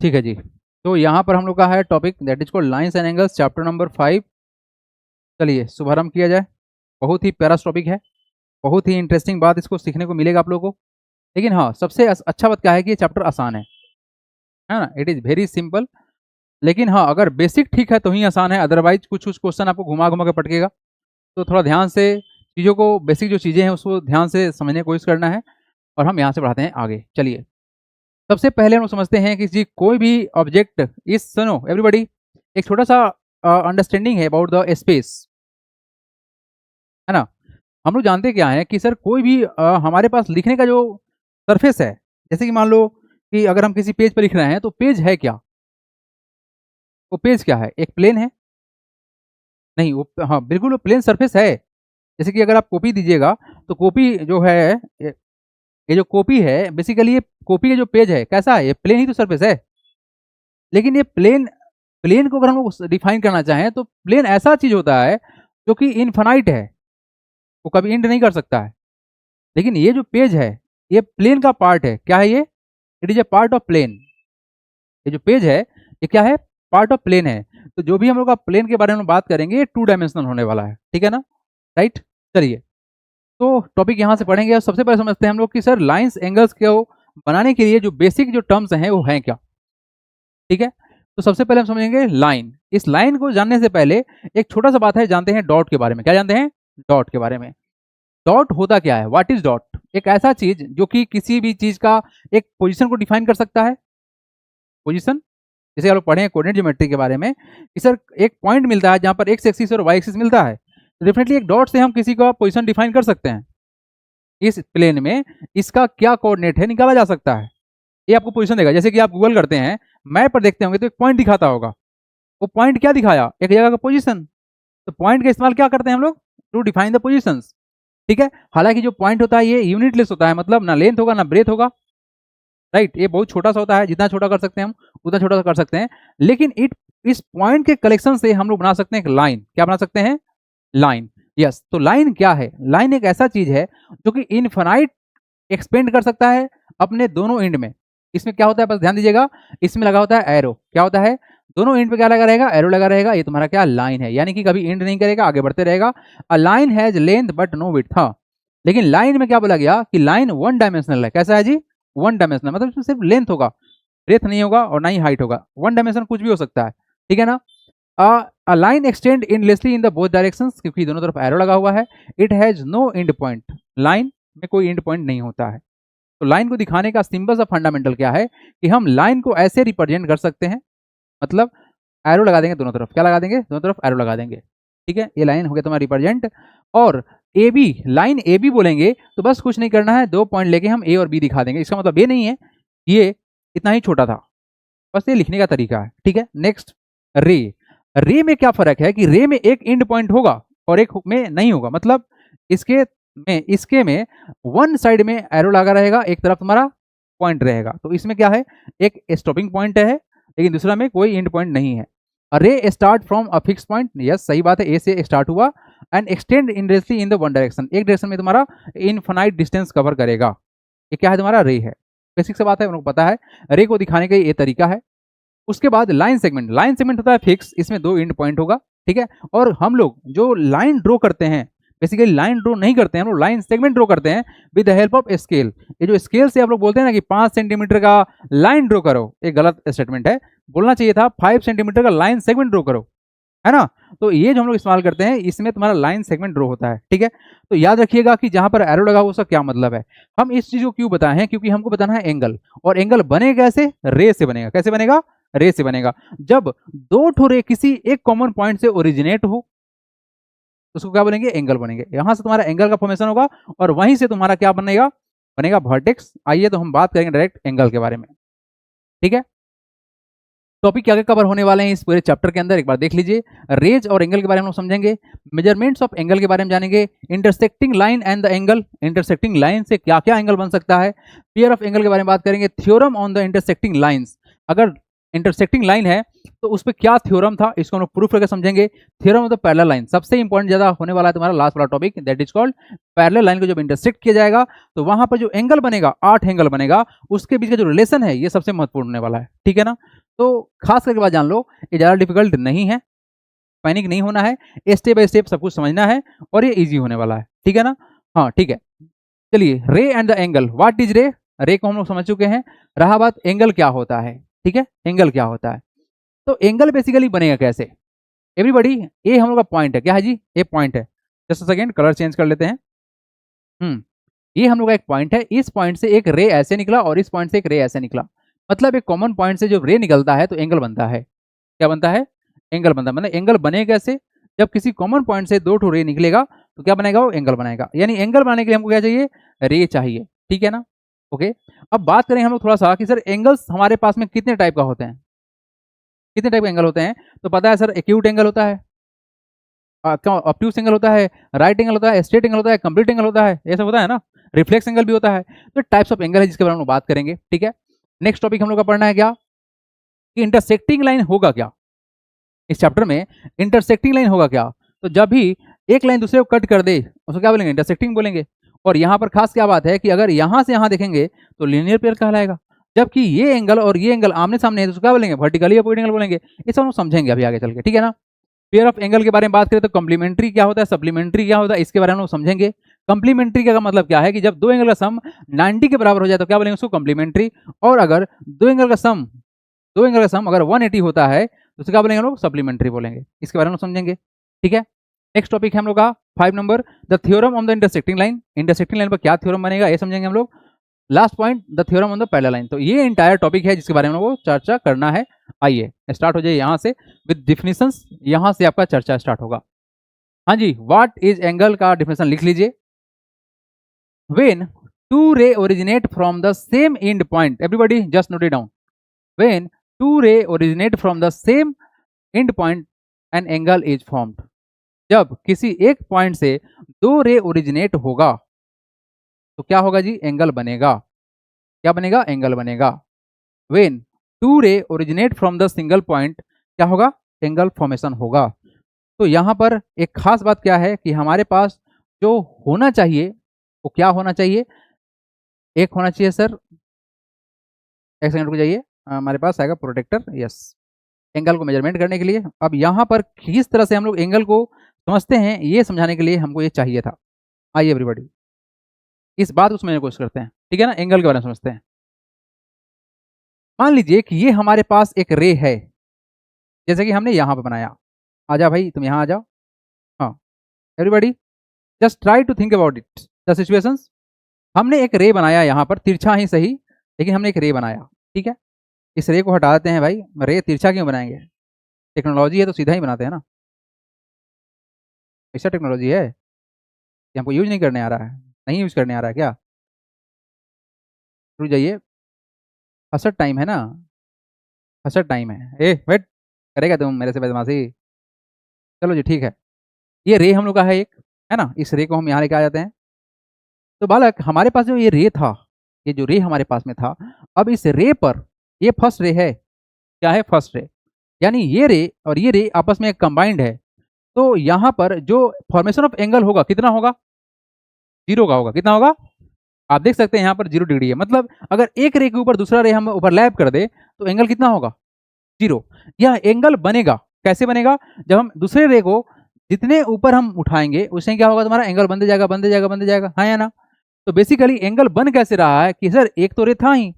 ठीक है जी। तो यहाँ पर हम लोग का है topic that is called lines and angles, chapter number 5। चलिए शुभारंभ किया जाए। बहुत ही प्यारा टॉपिक है, बहुत ही इंटरेस्टिंग बात इसको सीखने को मिलेगा आप लोगों को। लेकिन हाँ, सबसे अच्छा बात क्या है कि ये चैप्टर आसान है ना। It is very simple. लेकिन हाँ, अगर बेसिक ठीक है तो ही आसान है, अदरवाइज कुछ कुछ क्वेश्चन आपको घुमा घुमा के पटकेगा। तो थोड़ा ध्यान से चीज़ों को, बेसिक जो चीज़ें हैं उसको ध्यान से समझने की कोशिश करना है। और हम यहाँ से बढ़ाते हैं आगे। चलिए, सबसे पहले हम लोग समझते हैं कि जी कोई भी ऑब्जेक्ट इज, सुनो एवरीबॉडी, एक छोटा सा अंडरस्टैंडिंग है अबाउट द स्पेस, है ना। हम लोग जानते क्या है कि सर कोई भी हमारे पास लिखने का जो सरफेस है, जैसे कि मान लो कि अगर हम किसी पेज पर लिख रहे हैं तो पेज है क्या? वो पेज क्या है? एक प्लेन है? नहीं, वो हाँ बिल्कुल वो प्लेन सरफेस है। जैसे कि अगर आप कॉपी दीजिएगा तो कॉपी जो है, ये जो कॉपी है बेसिकली, ये कॉपी का जो पेज है कैसा है? ये प्लेन ही तो सरफेस है। लेकिन ये प्लेन, प्लेन को अगर हम लोग डिफाइन करना चाहें तो प्लेन ऐसा चीज होता है जो कि इनफाइनाइट है, वो कभी एंड नहीं कर सकता है। लेकिन ये जो पेज है ये प्लेन का पार्ट है। क्या है ये? It is a part of plane. ये जो पेज है ये क्या है? पार्ट ऑफ प्लेन है। तो जो भी हम लोग का प्लेन के बारे में बात करेंगे ये 2 डायमेंशनल होने वाला है, ठीक है ना, राइट। चलिए, तो टॉपिक यहाँ से पढ़ेंगे और सबसे पहले समझते हैं हम लोग कि सर लाइंस एंगल्स को बनाने के लिए जो बेसिक जो टर्म्स हैं वो हैं क्या, ठीक है। तो सबसे पहले हम समझेंगे लाइन। इस लाइन को जानने से पहले एक छोटा सा बात है, जानते हैं डॉट के बारे में। क्या जानते हैं? डॉट के बारे में। डॉट होता क्या है? What is dot? एक ऐसा चीज जो कि किसी भी चीज का एक पोजीशन को डिफाइन कर सकता है। पोजीशन, जैसे आप लोग पढ़े हैं कोऑर्डिनेट ज्योमेट्री के बारे में कि सर एक पॉइंट मिलता है जहां पर एक्स एक्सिस और वाई एक्सिस मिलता है, तो डेफिनेटली एक डॉट से हम किसी का पोजीशन डिफाइन कर सकते हैं। इस प्लेन में इसका क्या कोऑर्डिनेट है निकाला जा सकता है। ये आपको पोजीशन देगा। जैसे कि आप गूगल करते हैं, मैप पर देखते होंगे तो एक पॉइंट दिखाता होगा। वो पॉइंट क्या दिखाया? एक जगह का पोजीशन। तो पॉइंट का इस्तेमाल क्या करते हैं हम लोग? टू डिफाइन द पोजीशंस, ठीक है। हालांकि जो पॉइंट होता है ये यूनिटलेस होता है, मतलब ना लेंथ होगा ना ब्रेथ होगा, राइट। ये बहुत छोटा सा होता है, जितना छोटा कर सकते हैं हम उतना छोटा सा कर सकते हैं। लेकिन इस पॉइंट के कलेक्शन से हम लोग बना सकते हैं एक लाइन। क्या बना सकते हैं? लाइन। यस। तो लाइन क्या है? लाइन एक ऐसा चीज है जो कि इनफाइनाइट एक्सपेंड कर सकता है अपने दोनों एंड में। इसमें क्या होता है, बस ध्यान दीजिएगा, इसमें लगा होता है एरो। क्या होता है? दोनों एंड पे क्या लगा रहेगा? एरो लगा रहेगा। ये तुम्हारा क्या? लाइन है, यानी कि कभी एंड नहीं करेगा, आगे बढ़ते रहेगा। A line has length but no width. हाँ, लेकिन लाइन में क्या बोला गया कि लाइन 1 डायमेंशनल है। कैसा है जी? 1 डायमेंशनल, मतलब इसमें सिर्फ लेंथ होगा, ब्रेथ नहीं होगा और ना ही हाइट होगा। 1 डायमेंशन कुछ भी हो सकता है, ठीक है ना। A line extend endlessly in the both directions, क्योंकि दोनों तरफ एरो लगा हुआ है। It has no end point. Line में कोई एंड पॉइंट नहीं होता है। तो लाइन को दिखाने का सिंपल सा फंडामेंटल क्या है कि हम लाइन को ऐसे रिप्रेजेंट कर सकते हैं, मतलब एरो लगा देंगे दोनों तरफ। क्या लगा देंगे? दोनों तरफ एरो लगा देंगे, ठीक है। ये लाइन हो गया तुम्हारा रिप्रेजेंट। और A B, line A B बोलेंगे तो बस कुछ नहीं करना है, 2 पॉइंट लेके हम ए और बी दिखा देंगे। इसका मतलब ये नहीं है ये इतना ही छोटा था, बस ये लिखने का तरीका है, ठीक है। नेक्स्ट, रे। रे में क्या फर्क है कि रे में एक एंड पॉइंट होगा और एक में नहीं होगा। मतलब इसके में वन साइड में एरो लगा रहेगा, एक तरफ तुम्हारा पॉइंट रहेगा। तो इसमें क्या है? एक स्टॉपिंग पॉइंट है, लेकिन दूसरा में कोई एंड पॉइंट नहीं है। Ray start from a fix point. Yes, सही बात है, ए से स्टार्ट हुआ and extend endlessly in the one direction. एक डायरेक्शन में तुम्हारा इनफाइनाइट डिस्टेंस कवर करेगा। ये क्या है? तुम्हारा रे है। बेसिक से बात है, उनको पता है। रे को दिखाने का ये तरीका है। उसके बाद लाइन सेगमेंट। लाइन सेगमेंट होता है फिक्स, इसमें 2 एंड पॉइंट होगा, ठीक है। और हम लोग जो लाइन ड्रॉ करते हैं, बेसिकली लाइन ड्रॉ नहीं करते हैं हम लोग, लाइन सेगमेंट ड्रॉ करते हैं with the help of scale. ये जो स्केल से आप लोग बोलते हैं ना कि 5 सेंटीमीटर का लाइन ड्रॉ करो, ये गलत स्टेटमेंट है। बोलना चाहिए था 5 सेंटीमीटर का लाइन सेगमेंट ड्रॉ करो, है ना। तो ये जो हम लोग इस्तेमाल करते हैं इसमें तुम्हारा लाइन सेगमेंट ड्रॉ होता है, ठीक है। तो याद रखिएगा कि जहां पर एरो लगा हुआ उसका क्या मतलब है। हम इस चीज को क्यों बताए हैं? क्योंकि हमको बताना है एंगल। और एंगल बनेगा कैसे? रे से बनेगा। कैसे बनेगा? रे से बनेगा। जब दो ठो रे किसी एक कॉमन पॉइंट से ओरिजिनेट हो उसको क्या बोलेंगे? एंगल बनेंगे। यहां से तुम्हारा एंगल का फॉर्मेशन होगा और वहीं से तुम्हारा क्या बनेगा? बनेगा वर्टेक्स। आइए तो हम बात करेंगे डायरेक्ट एंगल के बारे में, ठीक है। टॉपिक क्या क्या कवर होने वाले हैं इस पूरे चैप्टर के अंदर, एक बार देख लीजिए। रेज और एंगल के बारे में हम समझेंगे, मेजरमेंट्स ऑफ एंगल के बारे में जानेंगे, intersecting line and the angle, intersecting line से क्या क्या एंगल बन सकता है, पेयर ऑफ एंगल के बारे में बात करेंगे, theorem on the intersecting lines. अगर इंटरसेक्टिंग लाइन है तो उस पर क्या थ्योरम था, इसको हम लोग प्रूफ करके समझेंगे। Theorem of the parallel line सबसे इंपॉर्टेंट ज्यादा होने वाला है तुम्हारा लास्ट वाला topic, that is called parallel line को जब इंटरसेक्ट किया जाएगा तो वहां पर जो एंगल बनेगा, 8 एंगल बनेगा, उसके बीच का जो रिलेशन है ये सबसे महत्वपूर्ण होने वाला है, ठीक है ना। तो खास करके बात जान लो, ये ज्यादा डिफिकल्ट नहीं है, पैनिक नहीं होना है, स्टेप बाय स्टेप सब कुछ समझना है और ये इजी होने वाला है, ठीक है ना। हाँ ठीक है, चलिए रे and the angle, what is रे, रे को हम लोग समझ चुके हैं, रहा बात एंगल क्या होता है, ठीक है, एंगल क्या होता है। तो एंगल बेसिकली बनेगा कैसे, एवरीबॉडी, ये हम लोग का पॉइंट है, क्या है जी, ये पॉइंट है, जस्ट सेकेंड कलर चेंज कर लेते हैं। ये हम लोग का एक पॉइंट है, इस पॉइंट से एक रे ऐसे निकला और इस पॉइंट से एक रे ऐसे निकला, मतलब एक कॉमन पॉइंट से जब रे निकलता है तो एंगल बनता है, क्या बनता है, एंगल बनता है। मतलब एंगल बने कैसे, जब किसी कॉमन पॉइंट से दो ठो रे निकलेगा तो क्या बनेगा, वो एंगल बनाएगा। यानी एंगल बनाने के लिए हमको क्या चाहिए, रे चाहिए, ठीक है ना। ओके, अब बात करें हम लोग थोड़ा सा कि सर एंगल्स हमारे पास में कितने टाइप का होते हैं, कितने टाइप के एंगल होते हैं। तो पता है सर, एक्यूट एंगल होता है, ऑब्ट्यूस एंगल होता है, राइट एंगल होता है, स्ट्रेट एंगल होता है, कंप्लीट एंगल होता है, ये सब होता है ना, रिफ्लेक्स एंगल भी होता है। तो टाइप्स ऑफ एंगल है जिसके बारे में हम बात करेंगे, ठीक है। नेक्स्ट टॉपिक हम लोग का पढ़ना है क्या, कि इंटरसेक्टिंग लाइन होगा क्या, इस चैप्टर में इंटरसेक्टिंग लाइन होगा क्या। तो जब भी एक लाइन दूसरे को कट कर दे उसको क्या बोलेंगे, इंटरसेक्टिंग बोलेंगे। और यहाँ पर खास क्या बात है कि अगर यहाँ से यहाँ देखेंगे तो लीनियर पेयर कहलाएगा, जबकि ये एंगल और ये एंगल आमने सामने है तो क्या बोलेंगे, वर्टिकली अपोजिट एंगल बोलेंगे। ये सब हम समझेंगे अभी आगे चल के, ठीक है ना। पेयर ऑफ एंगल के बारे में बात करें तो कॉम्प्लीमेंट्री क्या होता है, सप्लीमेंट्री क्या होता है, इसके बारे में हम समझेंगे। कॉम्प्लीमेंट्री का मतलब क्या है कि जब दो एंगल का सम 90 के बराबर हो जाए तो क्या बोलेंगे उसको, कॉम्प्लीमेंट्री। और अगर दो एंगल का सम अगर 180 होता है तो उसको क्या बोलेंगे हम लोग, सप्लीमेंट्री बोलेंगे। इसके बारे में समझेंगे, ठीक है। नेक्स्ट टॉपिक है हम लोग का 5 number, the theorem on the intersecting line. Intersecting line पर क्या थ्योरम बनेगा ये समझेंगे हम लोग। Last point, the theorem on the parallel line. तो ये इंटायर टॉपिक है जिसके बारे में हम लोग को चर्चा करना है। आइए स्टार्ट हो जाइए यहाँ से विद डिफिनेशंस, यहाँ से आपका चर्चा स्टार्ट होगा। हाँ जी, व्हाट इज एंगल का डिफिनेशन लिख लीजिए। When two ray originate from the same end point, everybody just note it down. When two ray originate from the same end point an angle is formed. जब किसी एक point से दो रे originate होगा तो क्या होगा जी, एंगल बनेगा। क्या बनेगा, एंगल बनेगा। When two ray originate from the single point, क्या होगा, एंगल फॉर्मेशन होगा। तो यहाँ पर एक खास बात क्या है कि हमारे पास जो होना चाहिए वो क्या होना चाहिए, एक होना चाहिए सर, एक सेकंड रुक जाइए, हमारे पास आएगा प्रोटेक्टर, यस, एंगल को मेजरमेंट करने के लिए। अब यहाँ पर किस तरह से हम लोग एंगल को समझते हैं ये समझाने के लिए हमको ये चाहिए था। आइए एवरीबॉडी इस बात को समझने की कोशिश करते हैं, ठीक है ना। एंगल के बारे में समझते हैं। मान लीजिए कि ये हमारे पास एक रे है, जैसे कि हमने यहाँ पे बनाया। आ जाओ भाई तुम यहाँ आ जाओ। हाँ everybody just try to think about it the situations. हमने एक रे बनाया यहाँ पर, तिरछा ही सही, लेकिन हमने एक रे बनाया, ठीक है। इस रे को हटा देते हैं भाई, रे तिरछा क्यों बनाएंगे, टेक्नोलॉजी है तो सीधा ही बनाते हैं ना, ऐसा टेक्नोलॉजी है कि हमको यूज नहीं करने आ रहा है, नहीं यूज करने आ रहा है क्या। रुक जाइए, फसट टाइम है ना, फसट टाइम है, ए वेट करेगा तुम मेरे से बदमाशी। चलो जी ठीक है, ये रे हम लोग का है एक, है ना, इस रे को हम यहाँ लेके आ जाते हैं। तो बालक हमारे पास जो ये रे था, ये जो रे हमारे पास में था, अब इस रे पर ये फर्स्ट रे है, क्या है, फर्स्ट रे, यानी ये रे और ये रे आपस में कंबाइंड है। तो यहाँ पर जो फॉर्मेशन ऑफ एंगल होगा कितना होगा, जीरो का होगा। कितना होगा, आप देख सकते हैं यहाँ पर 0 डिग्री है, मतलब अगर एक रे के ऊपर दूसरा रे हम ओवरलैप कर दे तो एंगल कितना होगा, 0। यह एंगल बनेगा, कैसे बनेगा, जब हम दूसरे रे को जितने ऊपर हम उठाएंगे उससे क्या होगा, तुम्हारा एंगल बनते जाएगा बनते जाएगा बनते जाएगा, हाँ या ना। तो बेसिकली एंगल बन कैसे रहा है कि सर एक तो रे था ही,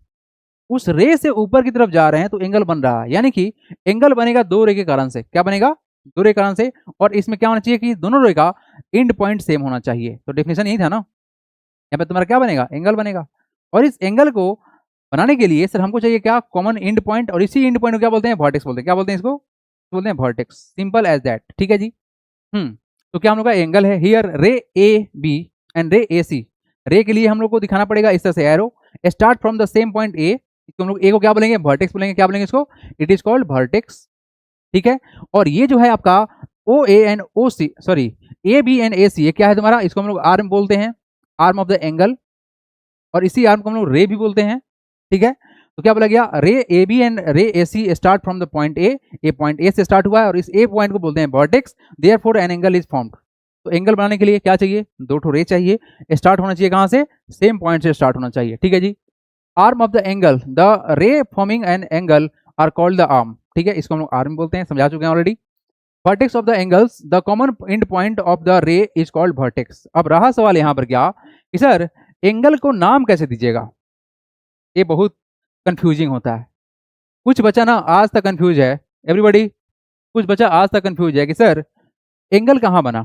उस रे से ऊपर की तरफ जा रहे हैं तो एंगल बन रहा है, यानी कि एंगल बनेगा दो रे के कारण से। क्या बनेगा, दो रे के कारण से। और इसमें क्या होना चाहिए कि दोनों रे का एंड पॉइंट सेम होना चाहिए। तो डेफिनेशन यही था ना, यहाँ पे तुम्हारा क्या बनेगा, एंगल बनेगा। और इस एंगल को बनाने के लिए सर हमको चाहिए क्या, कॉमन एंड पॉइंट। और इसी एंड पॉइंट को क्या बोलते हैं, वर्टेक्स बोलते हैं। क्या बोलते हैं इसको, बोलते हैं वर्टेक्स, सिंपल एज दैट, ठीक है जी। तो क्या हम लोग का एंगल है हियर रे ए बी एंड रे ए सी। रे के लिए हम लोग को दिखाना पड़ेगा इस तरह से arrow, start from the same point A, इसको हम लोग ए को क्या बोलेंगे, वर्टेक्स बोलेंगे। क्या बोलेंगे इसको, इट इज कॉल्ड वर्टेक्स, ठीक है। और ये जो है आपका O A and O C, sorry A B and A C, ये क्या है तुम्हारा, इसको हम लोग आर्म बोलते हैं, आर्म ऑफ द एंगल। और इसी आर्म को हम लोग रे भी बोलते हैं, ठीक है। तो क्या बोला गया, रे ए B and ray A C start from the point A point A से स्टार्ट हुआ है और इस ए पॉइंट को बोलते हैं vertex, therefore N angle is formed. तो एंगल बनाने के लिए क्या चाहिए, दो ठो रे चाहिए, स्टार्ट होना चाहिए कहां से, सेम पॉइंट से स्टार्ट होना चाहिए, ठीक है जी। Arm of the angle, the ray forming an angle are called the arm, ठीक है, इसको हम लोग आर्म बोलते हैं, समझा चुके हैं already. Vertex of the angles, the common and point of the रे इज कॉल्ड वर्टेक्स। अब रहा सवाल यहां पर क्या कि सर एंगल को नाम कैसे दीजिएगा, ये बहुत कंफ्यूजिंग होता है। कुछ बच्चा ना आज तक कंफ्यूज है, एवरीबॉडी, कुछ बच्चा आज तक कंफ्यूज है कि सर एंगल कहां बना,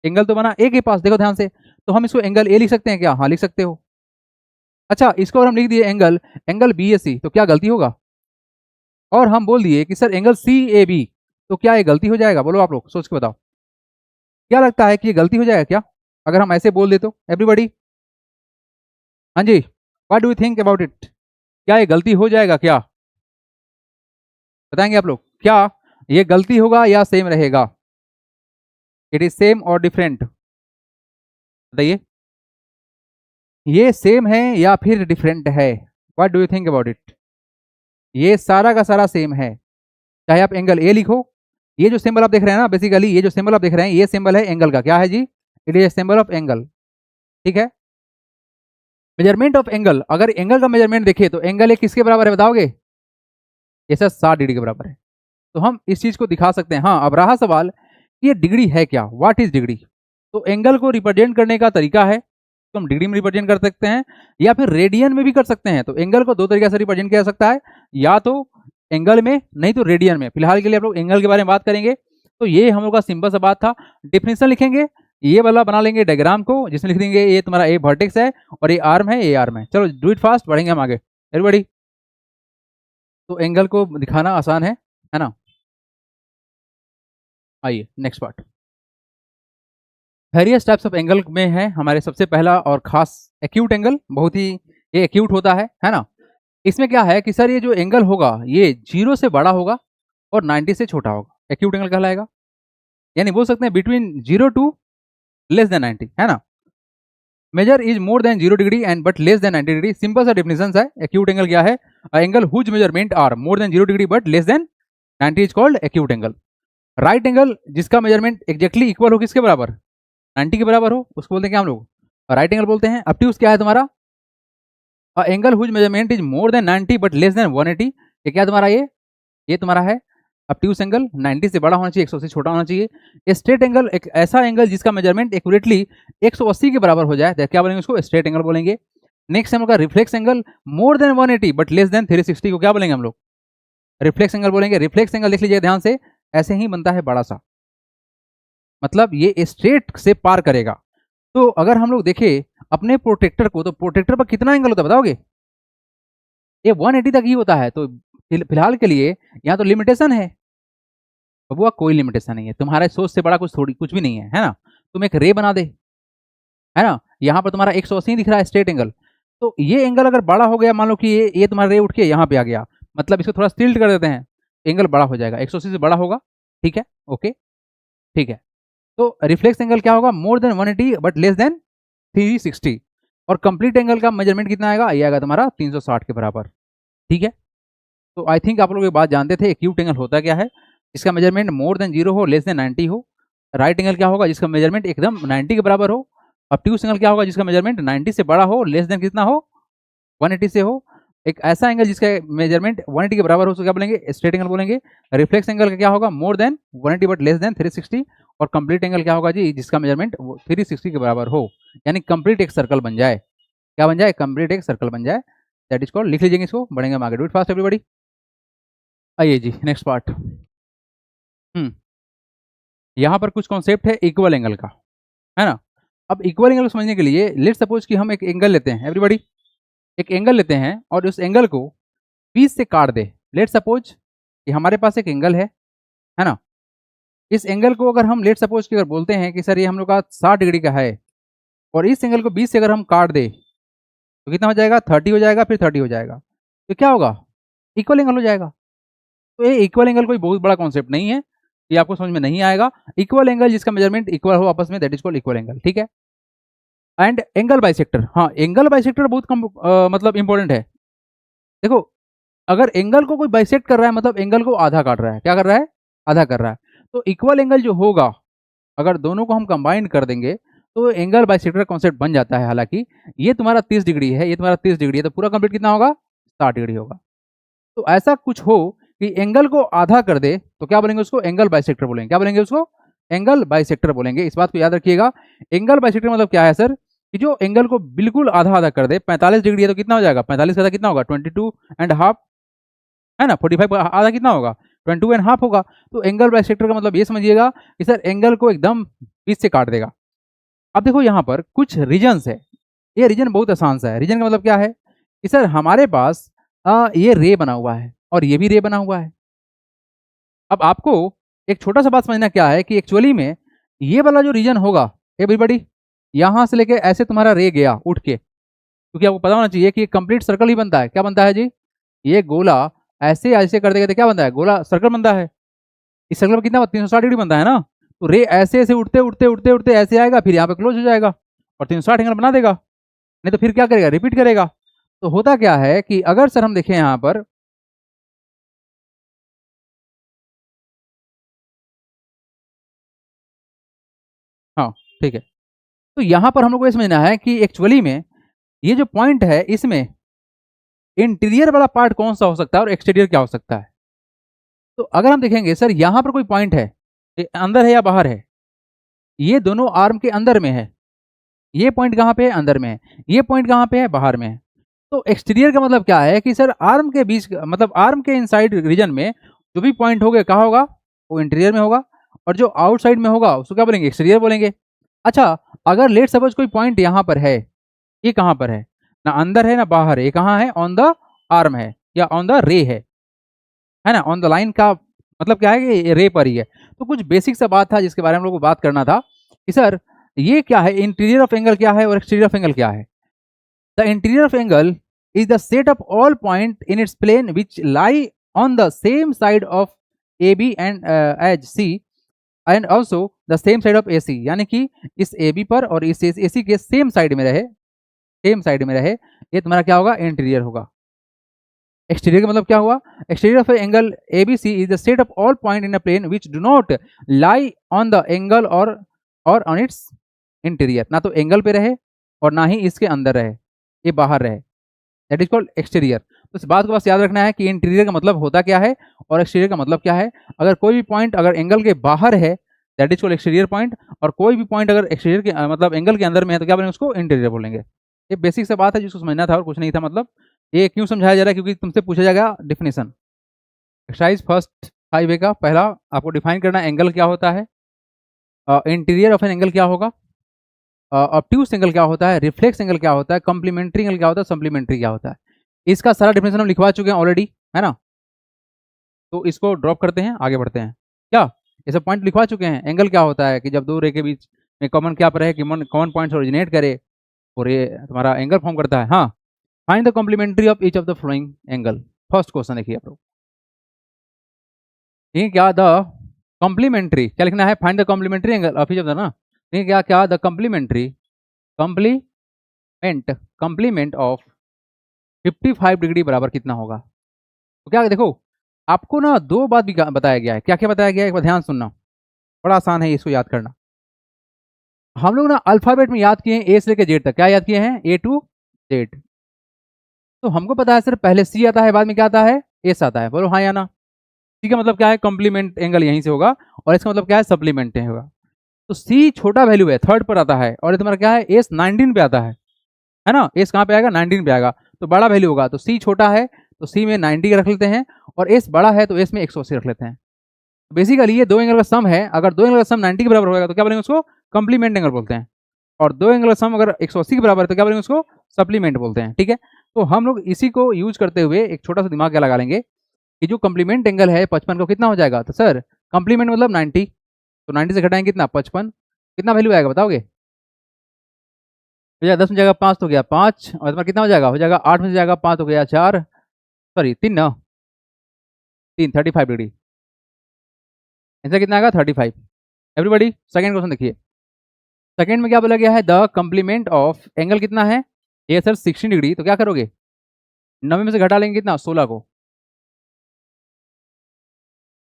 एंगल तो बना ए के पास, देखो ध्यान से, तो हम इसको एंगल ए लिख सकते हैं क्या, हाँ लिख सकते हो। अच्छा, इसको अगर हम लिख दिए angle, angle B A C, तो क्या गलती होगा, और हम बोल दिए कि sir angle C A B, तो क्या ये गलती हो जाएगा, बोलो आप लोग सोच के बताओ, क्या लगता है कि ये गलती हो जाएगा क्या अगर हम ऐसे बोल दे तो, एवरीबॉडी, हाँ जी, what do you think about it, क्या ये गलती हो जाएगा क्या, बताएंगे आप लोग, क्या ये गलती होगा या सेम रहेगा, इट इज सेम और डिफरेंट, बताइए, ये सेम है या फिर डिफरेंट है, what do you think about it, ये सारा का सारा सेम है, चाहे आप एंगल ए लिखो, ये जो सिंबल आप देख रहे हैं ना, बेसिकली ये जो सिंबल आप देख रहे हैं ये सिंबल है एंगल का, क्या है जी, it is a symbol of angle, ठीक है। मेजरमेंट ऑफ एंगल, अगर एंगल का मेजरमेंट देखे तो एंगल एक किसके बराबर है बताओगे, ये सर 60 डिग्री के बराबर है, तो हम इस चीज को दिखा सकते हैं। हाँ, अब रहा सवाल ये डिग्री है क्या, व्हाट इज डिग्री, तो एंगल को रिप्रेजेंट करने का तरीका है, तो हम डिग्री में रिप्रेजेंट कर सकते हैं या फिर रेडियन में भी कर सकते हैं। तो एंगल को दो तरीके से रिप्रेजेंट किया जा सकता है, या तो एंगल में, नहीं तो रेडियन में। फिलहाल के लिए आप लोग एंगल के बारे में बात करेंगे। तो ये हम लोग का सिंपल सा बात था, डेफिनेशन लिखेंगे, ये वाला बना लेंगे डायग्राम को, जिसमें लिख देंगे ये तुम्हारा ए वर्टेक्स है और ये आर्म है, ये आर्म है। चलो डू इट फास्ट, बढ़ेंगे हम आगे एवरीबॉडी। तो एंगल को दिखाना आसान है ना। आइए next part, various types of angle में है हमारे सबसे पहला और खास एक्यूट एंगल, बहुत ही ये एक्यूट होता है ना। इसमें क्या है कि सर ये जो एंगल होगा ये 0 से बड़ा होगा और 90 से छोटा होगा, एक्यूट एंगल कहलाएगा। यानी बोल सकते हैं बिटवीन 0 टू लेस देन 90, है ना। Measure is more than 0 degree and but less than 90 degree, simple सा डेफिनेशन है। एक्यूट एंगल क्या है, angle whose measurement are more than 0 degree but less than 90 is called acute angle. Right angle जिसका measurement exactly equal हो किसके बराबर, 90 के बराबर हो, उसको बोलते हैं क्या हम लोग, राइट एंगल बोलते हैं। ऑब्ट्यूज क्या है तुम्हारा, angle whose measurement is more than 90 but less than 180, ये क्या तुम्हारा, ये तुम्हारा है ऑब्ट्यूज एंगल, 90 से बड़ा होना चाहिए, 180 से छोटा होना चाहिए। स्ट्रेट एंगल एक ऐसा एंगल जिसका मेजरमेंट एक्यूरेटली 180 के बराबर हो जाए, तो क्या बोलेंगे उसको, स्ट्रेट एंगल बोलेंगे। नेक्स्ट हम लोग का reflex angle more than 180 but less then 360 को क्या बोलेंगे हम लोग, रिफ्लेक्स एंगल बोलेंगे। रिफ्लेक्स एंगल देख लीजिए ध्यान से, ऐसे ही बनता है बड़ा सा, मतलब ये स्ट्रेट से पार करेगा। तो अगर हम लोग देखें अपने प्रोटेक्टर को, तो प्रोटेक्टर पर कितना एंगल होता है बताओगे, ये 180 तक ही होता है। तो फिलहाल के लिए यहाँ तो लिमिटेशन है बबुआ, कोई लिमिटेशन नहीं है, तुम्हारे सोच से बड़ा कुछ भी नहीं है ना। तुम एक रे बना दे, है ना, यहाँ पर तुम्हारा 180 दिख रहा है स्ट्रेट एंगल, तो ये एंगल अगर बड़ा हो गया, मान लो कि ये तुम्हारा रे उठ के यहाँ पे आ गया, मतलब इसको थोड़ा टिल्ट कर देते हैं, एंगल बड़ा हो जाएगा, 180 से बड़ा होगा, ठीक है, ओके, ठीक है। तो रिफ्लेक्स एंगल क्या होगा, more than 180 but less then 360, और कंप्लीट एंगल का मेजरमेंट कितना आएगा, ये आएगा तुम्हारा 360 के बराबर, ठीक है। तो आई थिंक आप लोग ये बात जानते थे एक्यूट एंगल होता क्या है, इसका मेजरमेंट मोर देन 0 हो, लेस देन 90 हो। राइट एंगल क्या होगा, जिसका मेजरमेंट एकदम 90 के बराबर हो। ऑब्ट्यूज एंगल क्या होगा, जिसका मेजरमेंट 90 से बड़ा हो, लेस देन कितना हो, 180 से हो। एक ऐसा एंगल जिसका मेजरमेंट 180 के बराबर हो, उसको क्या बोलेंगे, स्ट्रेट एंगल बोलेंगे। रिफ्लेक्स एंगल का क्या होगा, more than 180 but less then 360, और कंप्लीट एंगल क्या होगा जी, जिसका मेजरमेंट 360 के बराबर हो, यानी कंप्लीट एक सर्कल बन जाए, क्या बन जाए, कंप्लीट एक सर्कल बन जाए, दैट इज कॉल्ड। लिख लीजिए इसको, बढ़ेंगे हम आगे, डू इट फास्ट एवरीबॉडी। आइए जी नेक्स्ट पार्ट। यहाँ पर कुछ कॉन्सेप्ट है इक्वल एंगल का, है ना। अब इक्वल एंगल को समझने के लिए लेट्स सपोज कि हम एक एंगल लेते हैं एवरीबॉडी, एक एंगल लेते हैं और उस एंगल को 20 से काट दे। लेट्स सपोज कि हमारे पास एक एंगल है ना। इस एंगल को अगर हम लेट्स सपोज कि अगर बोलते हैं कि सर ये हम लोग का 60 डिग्री का है, और इस एंगल को 20 से अगर हम काट दे तो कितना हो जाएगा, 30 हो जाएगा, फिर 30 हो जाएगा, तो क्या होगा, इक्वल एंगल हो जाएगा। तो ये इक्वल एंगल कोई बहुत बड़ा कॉन्सेप्ट नहीं है, ये आपको समझ में नहीं आएगा। इक्वल एंगल जिसका मेजरमेंट इक्वल हो आपस में, that is called equal angle, ठीक है। एंड एंगल बाइसेक्टर, हाँ एंगल बाइसेक्टर बहुत मतलब इंपॉर्टेंट है। देखो, अगर एंगल को कोई बाइसेक्ट कर रहा है मतलब एंगल को आधा काट रहा है, क्या कर रहा है, आधा कर रहा है। तो इक्वल एंगल जो होगा, अगर दोनों को हम कंबाइन कर देंगे तो एंगल बाइसेक्टर का कॉन्सेप्ट बन जाता है। हालांकि ये तुम्हारा 30 डिग्री है, ये तुम्हारा 30 डिग्री है, तो पूरा कंप्लीट कितना होगा, 60 डिग्री होगा। तो ऐसा कुछ हो कि एंगल को आधा कर दे तो क्या बोलेंगे उसको, एंगल बाइसेक्टर बोलेंगे। क्या बोलेंगे उसको, एंगल बाइसेक्टर बोलेंगे। इस बात को याद रखिएगा। एंगल बाइसेक्टर मतलब क्या है सर, कि जो एंगल को बिल्कुल आधा आधा कर दे। 45 डिग्री है तो कितना हो जाएगा, 45 का आधा कितना होगा, 22.5 है ना। 45 आधा कितना होगा, 22.5 होगा। तो एंगल बाइसेक्टर का मतलब ये समझिएगा कि सर एंगल को एकदम बीच से काट देगा। अब देखो यहाँ पर कुछ रीजन्स है, ये रीजन बहुत आसान सा है। रीजन का मतलब क्या है कि सर हमारे पास ये रे बना हुआ है और ये भी रे बना हुआ है। अब आपको एक छोटा सा बात समझना क्या है कि एक्चुअली में ये वाला जो रीजन होगा एवरीबॉडी, यहाँ से लेके ऐसे तुम्हारा रे गया उठ के, क्योंकि आपको पता होना चाहिए कि कंप्लीट सर्कल ही बनता है। क्या बनता है जी, ये गोला ऐसे ऐसे करते करते क्या बनता है, गोला सर्कल बनता है। इस सर्कल में कितना 360 डिग्री बनता है ना। तो रे ऐसे ऐसे उठते उठते उठते उठते ऐसे आएगा, फिर यहाँ पे क्लोज हो जाएगा और 360 एंगल बना देगा। नहीं तो फिर क्या करेगा, रिपीट करेगा। तो होता क्या है कि अगर सर हम देखें यहाँ पर, हाँ ठीक है, तो यहाँ पर हम लोग को ये समझना है कि एक्चुअली में ये जो पॉइंट है इसमें इंटीरियर वाला पार्ट कौन सा हो सकता है और एक्सटीरियर क्या हो सकता है। तो अगर हम देखेंगे सर यहाँ पर कोई पॉइंट है, ये अंदर है या बाहर है, ये दोनों आर्म के अंदर में है। ये पॉइंट कहाँ पे है, अंदर में है। ये पॉइंट कहाँ पे है, बाहर में है। तो एक्सटीरियर का मतलब क्या है कि सर आर्म के बीच मतलब आर्म के इनसाइड रीजन में जो भी पॉइंट होगा कहाँ होगा, वो इंटीरियर में होगा। और जो आउटसाइड में होगा उसको क्या बोलेंगे, एक्सटीरियर बोलेंगे। अच्छा, अगर लेट सपोज कोई पॉइंट यहाँ पर है, ये कहाँ पर है, ना अंदर है ना बाहर है, ये कहाँ है, ऑन द आर्म है या ऑन द रे है ना। ऑन द लाइन का मतलब क्या है कि रे पर ही है। तो कुछ बेसिक सा बात था जिसके बारे में हम लोग को बात करना था कि सर ये क्या है, इंटीरियर ऑफ एंगल क्या है और एक्सटीरियर ऑफ एंगल क्या है। The interior of angle is the set of all point in its plane which lie on the same side of AB and edge C and also the same side of AC, यानी कि इस AB पर और इस AC के same side में रहे, same side में रहे, ये तुम्हारा क्या होगा, इंटीरियर होगा। एक्सटीरियर का मतलब क्या हुआ, exterior of angle ABC is the set of all point in a plane which do not lie on the angle और ऑन इट्स इंटीरियर, ना तो एंगल पे रहे और ना ही इसके अंदर रहे, ये बाहर रहे, दैट इज कॉल्ड एक्सटीरियर। तो इस बात को बस याद रखना है कि इंटीरियर का मतलब होता क्या है और एक्सटीरियर का मतलब क्या है। अगर कोई भी पॉइंट अगर एंगल के बाहर है that is called exterior point, और कोई भी पॉइंट अगर एक्सटीरियर के मतलब एंगल के अंदर में है तो क्या बोलेंगे, उसको इंटीरियर बोलेंगे। ये बेसिक सा बात है जिसको समझना था और कुछ नहीं था। मतलब ये क्यों समझाया जा रहा है, क्योंकि तुमसे पूछा जाएगा डिफिनेशन। एक्सरसाइज फर्स्ट 5A का पहला आपको डिफाइन करना एंगल क्या होता है, इंटीरियर ऑफ एन एंगल क्या होगा, ऑब्ट्यूस एंगल क्या होता है, रिफ्लेक्स एंगल क्या होता है, कॉम्प्लीमेंट्री एंगल क्या होता है, सप्लीमेंट्री क्या होता है। इसका सारा डिफिनेशन हम लिखवा चुके हैं ऑलरेडी, है ना। तो इसको ड्रॉप करते हैं, आगे बढ़ते हैं। क्या ये सब पॉइंट लिखवा चुके हैं। एंगल क्या होता है कि जब दो रे के बीच में कॉमन क्या पर है कि कॉमन पॉइंट ओरिजिनेट करे और ये तुम्हारा एंगल फॉर्म करता है। हाँ, find the complementary of each of the following angle. First question देखिए आप लोग, ठीक है क्या, द कॉम्प्लीमेंट्री क्या लिखना है, find the complementary angle of each of the ना, ठीक है क्या क्या, the complementary complement of 55 degree बराबर कितना होगा। तो क्या देखो, आपको ना दो बात भी बताया गया है। क्या क्या बताया गया है, एक बार ध्यान सुनना, बड़ा आसान है इसको याद करना। हम लोग ना अल्फाबेट में याद किए हैं ए से लेकर जेड तक, क्या याद किए हैं, ए टू जेड। तो हमको पता है सर पहले सी आता है बाद में क्या आता है, एस आता है, बोलो हाँ या ना। सी का मतलब क्या है, कॉम्प्लीमेंट एंगल यहीं से होगा, और इसका मतलब क्या है, सप्लीमेंट होगा। तो सी छोटा वैल्यू है, थर्ड पर आता है, और ये तुम्हारा क्या है, एस 19 पे आता है ना। एस कहाँ पे आएगा, 19 पे आएगा, तो बड़ा वैल्यू होगा। तो सी छोटा है तो सी में 90 रख लेते हैं, और एस बड़ा है तो एस में 180 रख लेते हैं। बेसिकली ये दो एंगल का सम है, अगर दो एंगल का सम 90 के बराबर होगा तो क्या बोलेंगे उसको, कॉम्प्लीमेंट एंगल बोलते हैं। और दो एंगल का सम अगर 180 के बराबर है तो क्या बोलेंगे उसको, सप्लीमेंट बोलते हैं। ठीक है, तो हम लोग इसी को यूज करते हुए एक छोटा सा दिमाग क्या लगा लेंगे कि जो कॉम्प्लीमेंट एंगल है 55 को कितना हो जाएगा। तो सर कॉम्प्लीमेंट मतलब 90, तो 90 से घटाएंगे कितना, 55, कितना वैल्यू आएगा बताओगे भैया। 10 में जाएगा 5 तो गया 5, और तुम्हारा कितना हो जाएगा 8 में से जाएगा 5 तो गया 4, सॉरी 3 ना, 3 35 डिग्री, आंसर कितना आएगा 35। एवरीबॉडी सेकंड क्वेश्चन देखिए, सेकंड में क्या बोला गया है, द कॉम्प्लीमेंट ऑफ एंगल कितना है, ये सर 16 डिग्री, तो क्या करोगे 90 में से घटा लेंगे कितना, 16 को,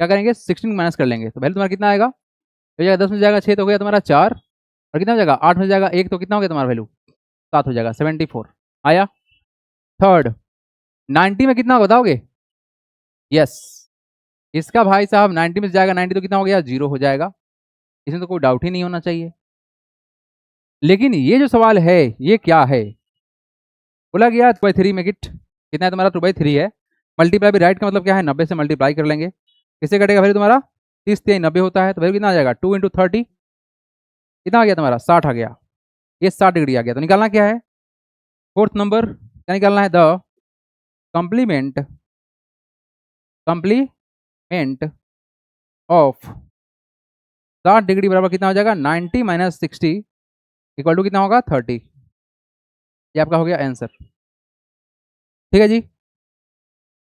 क्या करेंगे 16 माइनस कर लेंगे, तो वैल्यू तुम्हारा कितना आएगा, हो जाएगा 10 में जाएगा 6 तो हो गया तुम्हारा 4, और कितना हो जाएगा 8 में जाएगा 1 तो कितना हो गया तुम्हारा वैल्यू 7 हो जाएगा, 74 आया। थर्ड 90 में कितना बताओगे, यस इसका भाई साहब 90 में से जाएगा 90 तो कितना हो गया 0 हो जाएगा, इसमें तो कोई डाउट ही नहीं होना चाहिए। लेकिन ये जो सवाल है ये क्या है, बोला गया 2/3 में किट कितना है तुम्हारा 2/3 है, मल्टीप्लाई बाई राइट का मतलब क्या है 90 से मल्टीप्लाई कर लेंगे, किससे कटेगा वैल्यू तुम्हारा 30 3 90 होता है, तो वैल्यू कितना आ जाएगा 2 × 30 कितना आ गया तुम्हारा 60 आ गया, ये 60 डिग्री आ गया। तो निकालना क्या है, फोर्थ नंबर क्या निकालना है, the complement complement of 60 degree बराबर कितना हो जाएगा 90 माइनस 60 इक्वल टू कितना होगा 30, ये आपका हो गया आंसर। ठीक है जी,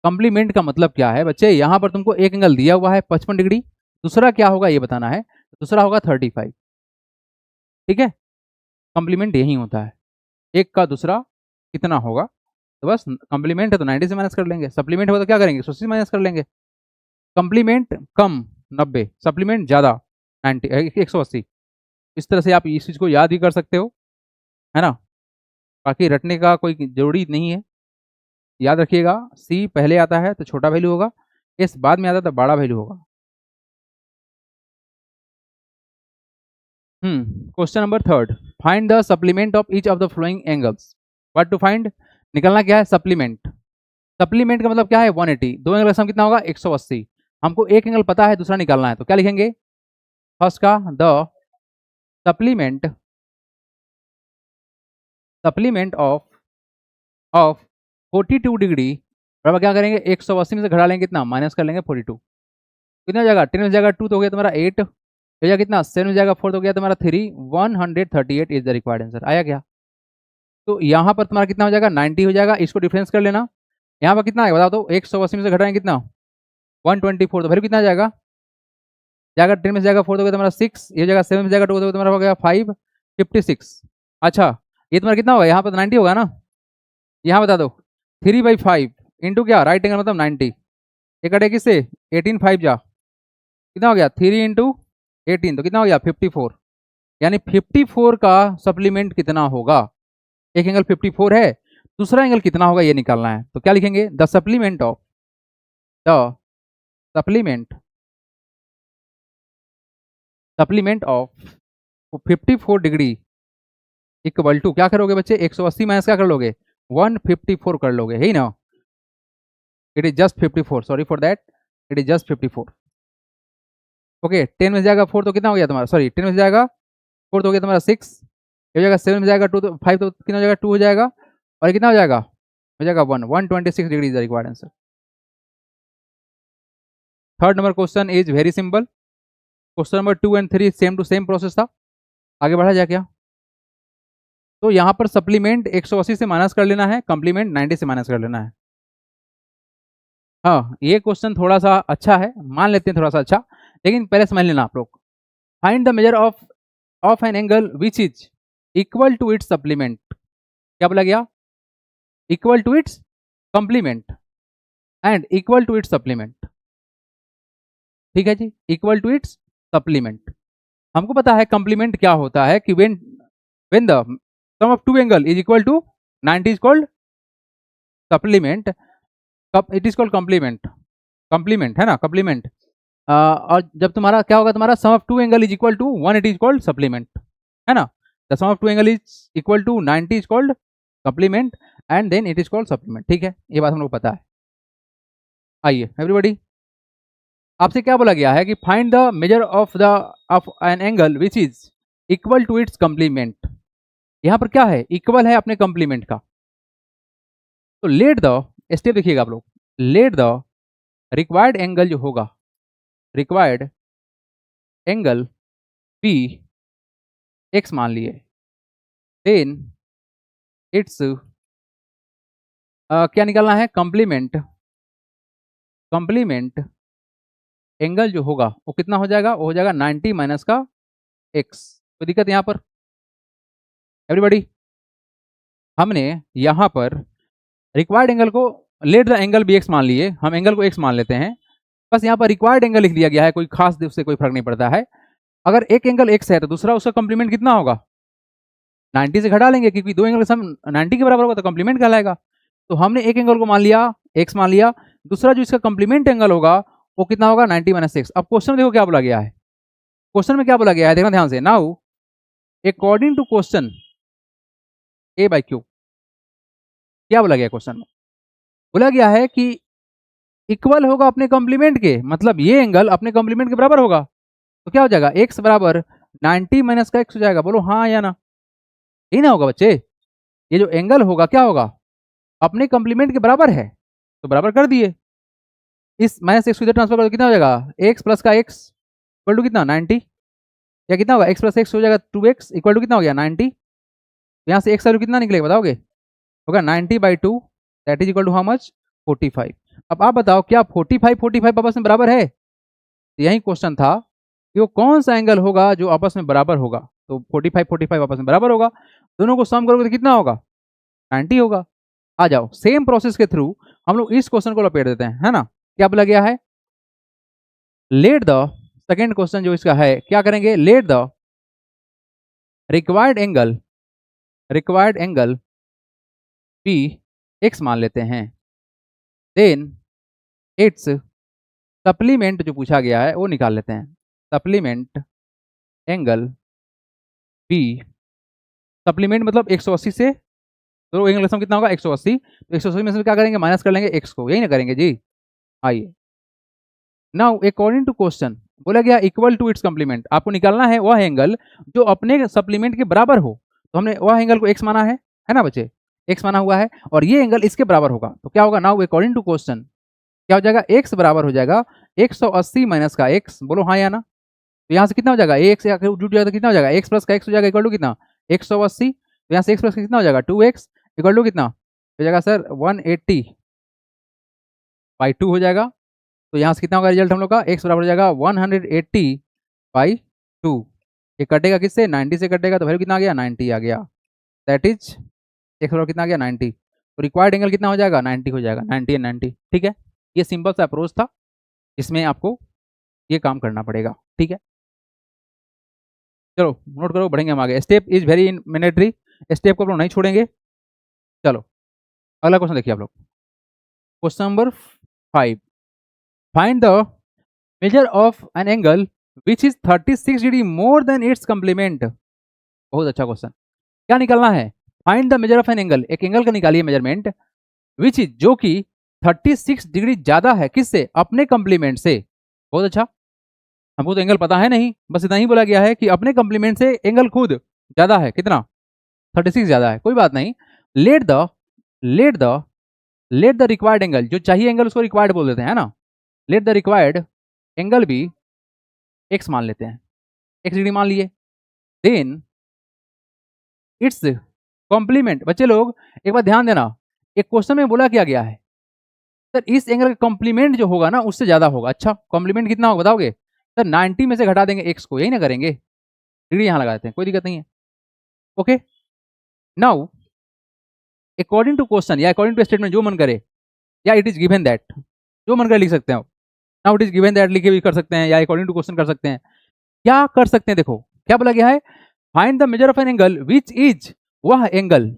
कंप्लीमेंट का मतलब क्या है बच्चे, यहां पर तुमको एक एंगल दिया हुआ है 55 डिग्री, दूसरा क्या होगा ये बताना है, दूसरा होगा 35। ठीक है, कंप्लीमेंट यही होता है, एक का दूसरा कितना होगा, तो बस कंप्लीमेंट है तो 90 से माइनस कर लेंगे, सप्लीमेंट होगा तो क्या करेंगे 180 से माइनस कर लेंगे, कंप्लीमेंट कम 90, सप्लीमेंट ज़्यादा 90 180, इस तरह से आप इस चीज़ को याद भी कर सकते हो, है ना, बाकी रटने का कोई जरूरी नहीं है। याद रखिएगा सी पहले आता है तो छोटा वैल्यू होगा, एस बाद में आता है तो बड़ा वैल्यू होगा। Question number third, find the supplement of each of the following angles, what to find, निकलना क्या है सप्लीमेंट, सप्लीमेंट का मतलब क्या है 180, दो एंगल का सम कितना होगा 180, हमको एक एंगल पता है दूसरा निकालना है, तो क्या लिखेंगे फर्स्ट का the supplement supplement of 42 degree बराबर क्या करेंगे 180 में से घटा लेंगे कितना माइनस कर लेंगे 42, कितना हो जाएगा 10 में जाएगा 2 तो हो गया तुम्हारा 8, हो जाएगा कितना 7 में जाएगा 4 तो हो गया तुम्हारा 3, 138 इज द रिक्वायर्ड आंसर, आया क्या। तो यहाँ पर तुम्हारा कितना हो जाएगा 90 हो जाएगा, इसको डिफरेंस कर लेना, यहाँ पर कितना है बताओ तो 180 में से घटाएंगे कितना 124, तो फिर कितना जाएगा जाएगा 10 में जाएगा 4 तो हो गया तुम्हारा 6, ये जाएगा 7 में जाएगा 2 तो तुम्हारा हो गया 5, 56। अच्छा ये तुम्हारा कितना होगा यहाँ पर 90 होगा ना, यहाँ बता दो 3/5 इंटू क्या राइट एंगल मतलब 90, ये कटे किससे 18 5 जा कितना हो गया 3 × 18 तो कितना हो गया 54, यानी 54 का सप्लीमेंट कितना होगा, एक एंगल 54 है दूसरा एंगल कितना होगा ये निकालना है, तो क्या लिखेंगे the supplement of 54 degree equal to क्या करोगे बच्चे 180 माइनस क्या कर लोगे 154 कर लोगे, है ही ना, it is just 54, sorry for that, it is just 54। Okay 10 में जाएगा 4 तो कितना हो गया तुम्हारा, सॉरी 10 में जाएगा 4 तो हो गया तुम्हारा 6, हो जाएगा 7 में जाएगा 2 तो 5 तो कितना हो जाएगा 2 हो जाएगा, और कितना हो जाएगा 126 degree is the required answer. Third number question is very simple, question number 2 and 3 same to same process था, आगे बढ़ा जाए क्या, तो यहाँ पर सप्लीमेंट 180 से माइनस कर लेना है, कंप्लीमेंट 90 से माइनस कर लेना है। हाँ ये क्वेश्चन थोड़ा सा अच्छा है, मान लेते हैं थोड़ा सा अच्छा, लेकिन पहले समझ लेना आप लोग, find the measure of an angle which is equal to its supplement, क्या बोला गया equal to its complement and equal to its supplement, ठीक है जी, इक्वल टू इट्स सप्लीमेंट। हमको पता है कंप्लीमेंट क्या होता है कि when the sum of two angle is equal to 90 is called supplement, it is called complement है ना, कंप्लीमेंट। और जब तुम्हारा क्या होगा तुम्हारा सम of two angle is equal to 1 it is called supplement, है ना, the sum of two angle is equal to 90 is called complement and then it is called supplement, ठीक है ये बात हम लोग पता है। आइए एवरीबॉडी, आपसे क्या बोला गया है कि find the measure of an angle which is equal to its complement, यहां पर क्या है इक्वल है अपने कंप्लीमेंट का, तो लेट द स्टेप देखिएगा आप लोग, लेट द रिक्वायर्ड एंगल जो होगा रिक्वायर्ड एंगल पी एक्स मान लिए, देन इट्स क्या निकालना है कंप्लीमेंट एंगल जो होगा वो कितना हो जाएगा, वो हो जाएगा 90 माइनस का एक्स, कोई दिक्कत यहाँ पर एवरीबॉडी, हमने यहाँ पर रिक्वायर्ड एंगल को let the angle be X मान लिए, हम एंगल को एक्स मान लेते हैं, बस यहाँ पर रिक्वायर्ड एंगल लिख दिया गया है, कोई खास उससे कोई फर्क नहीं पड़ता है। अगर एक एंगल एक्स है तो दूसरा उसका कॉम्प्लीमेंट कितना होगा, 90 से घटा लेंगे, क्योंकि दो एंगल का सम 90 के बराबर होगा तो कॉम्प्लीमेंट कहलाएगा। तो हमने एक एंगल को मान लिया एक्स मान लिया, दूसरा जो इसका कॉम्प्लीमेंट एंगल होगा वो कितना होगा 90 माइनस एक्स। अब क्वेश्चन में देखो क्या बोला गया है, क्वेश्चन में क्या बोला गया है, देखना ध्यान से। Now according to question A by Q, क्या बोला गया क्वेश्चन में, बोला गया है कि इक्वल होगा अपने कॉम्प्लीमेंट के, मतलब ये एंगल अपने कॉम्प्लीमेंट के बराबर होगा। तो क्या हो जाएगा, एक्स बराबर 90 माइनस का एक्स हो जाएगा, बोलो हाँ या ना, यही ना होगा बच्चे। ये जो एंगल होगा क्या होगा, अपने कॉम्प्लीमेंट के बराबर है, तो बराबर कर दिए। इस माइनस एक्स को इधर ट्रांसफर कर दो, कितना हो जाएगा, एक्स प्लस का एक्स इक्वल टू कितना 90, या कितना होगा एक्स प्लस एक्स हो जाएगा 2x इक्वल टू कितना हो गया 90। यहाँ से एक्स वैल्यू कितना निकलेगा बताओगे, होगा 90/2, that is equal to how much 45। अब आप बताओ क्या 45 आपस में बराबर है, तो यही क्वेश्चन था कि वो कौन सा एंगल होगा जो आपस में बराबर होगा। तो 45 आपस में बराबर होगा, दोनों को सम करोगे तो कितना होगा 90 होगा। आ जाओ सेम प्रोसेस के थ्रू हम लोग इस क्वेश्चन को लपेट देते हैं, है ना। क्या बोला गया है, लेट द, सेकेंड क्वेश्चन जो इसका है क्या करेंगे, let the required angle P x मान लेते हैं, देन इट्स सप्लीमेंट जो पूछा गया है वो निकाल लेते हैं, सप्लीमेंट एंगल बी, सप्लीमेंट मतलब 180 से, तो एंगल का सम कितना होगा 180, तो 180 में से क्या करेंगे माइनस कर लेंगे एक्स को, यही ना करेंगे जी। आइए नाउ अकॉर्डिंग टू क्वेश्चन बोला गया इक्वल टू इट्स कॉम्प्लीमेंट, आपको निकालना है वह एंगल जो अपने सप्लीमेंट के बराबर हो। तो हमने वह एंगल को एक्स माना है ना बच्चे, एक्स माना हुआ है, और ये एंगल इसके बराबर होगा। तो क्या होगा, नाउ अकॉर्डिंग टू क्वेश्चन क्या हो जाएगा, एक्स बराबर हो जाएगा 180 माइनस का एक्स, बोलो हाँ या ना। तो यहाँ से कितना हो जाएगा, एक्स जुट जाएगा तो कितना हो जाएगा, एक्स प्लस का एक्स हो जाएगा इक्वल टू कितना 180, तो यहाँ से एक्स प्लस का कितना हो जाएगा 2x इक्वल टू कितना हो जाएगा सर 180/2 हो जाएगा। तो यहाँ से कितना होगा रिजल्ट हम लोग का, एक्स बराबर हो जाएगा 180/2, ये कटेगा किससे 90 से कटेगा, तो वैल्यू कितना आ गया 90 आ गया, दैट इज एक्स बराबर कितना आ गया 90। तो रिक्वायर्ड एंगल कितना हो जाएगा 90 हो जाएगा, 90 एंड 90, ठीक है। ये सिंपल सा अप्रोच था, इसमें आपको ये काम करना पड़ेगा, ठीक है। चलो नोट करो, बढ़ेंगे हम आगे, step is very mandatory, step को आप लोग नहीं छोड़ेंगे। चलो अगला क्वेश्चन देखिए आप लोग, question number 5, find the measure of an angle which is 36 degree more than its complement. बहुत अच्छा क्वेश्चन, क्या निकालना है, find the measure of an angle, एक एंगल का निकालिए मेजरमेंट, विच इज जो कि 36 डिग्री ज्यादा है किससे, अपने कॉम्प्लीमेंट से। बहुत अच्छा, हमको तो एंगल पता है नहीं, बस इतना ही बोला गया है कि अपने कॉम्प्लीमेंट से एंगल खुद ज्यादा है, कितना 36 ज्यादा है, कोई बात नहीं। Let the let the let the required angle, जो चाहिए एंगल उसको रिक्वायर्ड बोल देते हैं, है ना। लेट द रिक्वायर्ड एंगल भी एक्स मान लेते हैं, एक्स डिग्री मान लिए, देन इट्स कॉम्प्लीमेंट। बच्चे लोग एक बार ध्यान देना, एक क्वेश्चन में बोला क्या गया है, सर इस एंगल का कॉम्प्लीमेंट जो होगा ना उससे ज्यादा होगा। अच्छा कॉम्प्लीमेंट कितना होगा बताओगे, सर 90 में से घटा देंगे एक्स को, यही ना करेंगे, डिग्री यहाँ लगा देते हैं, कोई दिक्कत नहीं है। Okay now according to question या अकॉर्डिंग टू स्टेटमेंट जो मन करे, या इट इज गिवन दैट, जो मन करे लिख सकते हैं। Now it is given that लिख के भी कर सकते हैं, या अकॉर्डिंग टू क्वेश्चन कर सकते हैं, क्या कर सकते हैं। देखो क्या बोला गया है, find the measure of an angle which is, वह एंगल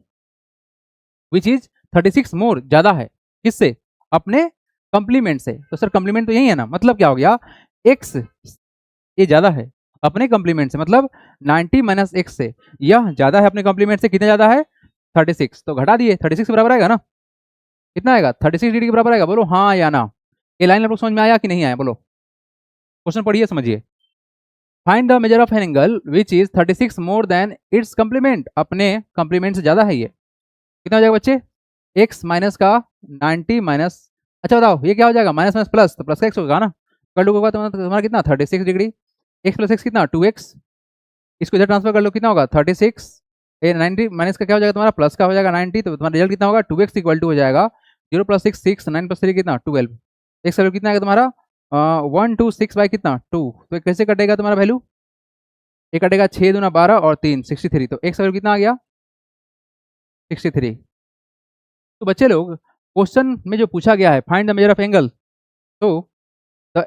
विच इज 36 मोर ज्यादा है किससे, अपने कंप्लीमेंट से। तो सर कंप्लीमेंट तो यही है ना, मतलब क्या हो गया, एक्स ये ज्यादा है अपने कंप्लीमेंट से, मतलब 90 माइनस एक्स से यह ज्यादा है अपने कंप्लीमेंट से, कितना ज्यादा है 36, तो घटा दिए 36 के बराबर आएगा ना, कितना आएगा 36 डिग्री के बराबर आएगा, बोलो हाँ या ना। ये लाइन आप लोग समझ में आया कि नहीं आया, बोलो, क्वेश्चन पढ़िए समझिए। Find the measure of an angle which is 36 more than its complement, अपने कॉम्प्लीमेंट से ज्यादा है ये, कितना हो जाएगा बच्चे, एक्स माइनस का 90 माइनस, अच्छा बताओ ये क्या हो जाएगा, माइनस माइनस प्लस, तो प्लस का एक्स होगा ना, कर लो होगा तुम्हारा कितना 36 डिग्री, एक्स प्लस एक्स कितना 2x, इसको इधर ट्रांसफर कर लो कितना होगा 36, ये 90 माइनस का क्या हो जाएगा तुम्हारा, प्लस का हो जाएगा 90, तो तुम्हारा रिजल्ट कितना होगा 2x इक्वल टू हो जाएगा 0 + 6 6, 9 + 3 कितना 12, एक्स वैल्यू कितना आएगा तुम्हारा 126 बाई कितना 2, तो ये कैसे कटेगा तुम्हारा वैल्यू, ये कटेगा 6 दूना 12 और 3 63, तो एक्स वैल्यू कितना आ गया 63। तो बच्चे लोग क्वेश्चन में जो पूछा गया है find the measure of angle, तो द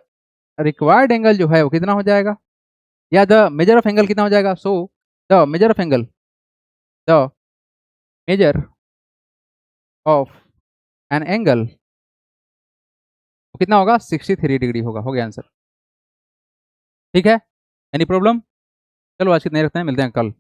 रिक्वायर्ड एंगल जो है वो कितना हो जाएगा, या द मेजर ऑफ एंगल कितना हो जाएगा। So the measure of angle, the measure of an angle कितना होगा, 63 डिग्री होगा। हो गया आंसर। ठीक है, एनी प्रॉब्लम। चलो आज कितने रखते हैं, मिलते हैं कल।